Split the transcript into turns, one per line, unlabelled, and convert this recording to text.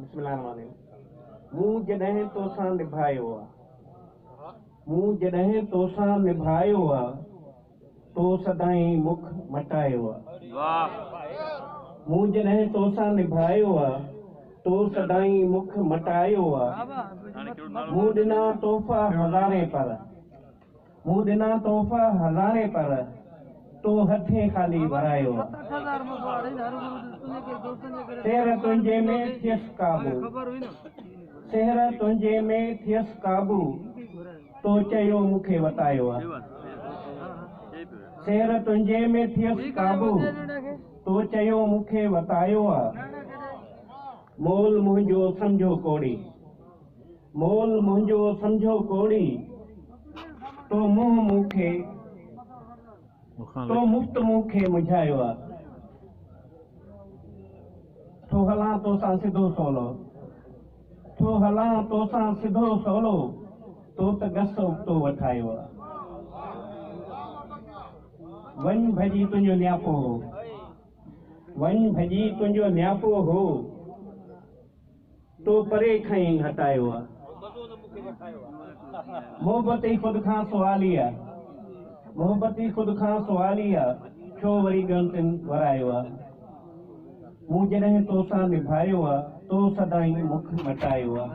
बिस्मिल्लाहिर्रहमानिर्रहीम। मूं जॾहिं तोसां निभायो आहे, मूं जॾहिं तोसां निभायो आहे, तो सदाईं मुख मटायो आहे। मूं जॾहिं तोसां निभायो आहे, तो सदाईं मुख मटायो आहे। मूं ॾिना तोहफ़ा हज़ारे पर, मूं ॾिना तोहफ़ा हज़ारे पर, तो हथे ख़ाली भरायो आहे। सेहर तुंहिंजे में थियसि क़ाबू, सेहर तुंहिंजे में थियसि क़ाबू, तो चयो मूंखे वतायो आहे। सेहर तुंहिंजे में थियसि क़ाबू, तो चयो मूंखे वतायो आहे। मोल मुंहिंजो सम्झो कोड़ी, मोल मुंहिंजो सम्झो कोड़ी, तो मुंहुं मूंखे तो मुफ़्त मूंखे मुझायो आहे। तो हलां तोसां सिधो सवलो, तो हलां तोसां सिधो सवलो, तो त गस उबतो वठायो आहे। वञ भॼी तुंहिंजो नियापो हो, वञ भॼी तुंहिंजो नियापो हो, तो परे खईं हटायो आहे। मोहबत ई ख़ुदि खां सुवाली आहे, मोहबत ई ख़ुदि खां सुवाली आहे, छो वरी ॻणतियुनि वरायो आहे। मूं जॾहिं तोसां निभायो आहे, तो सदाईं मुख मटायो आहे।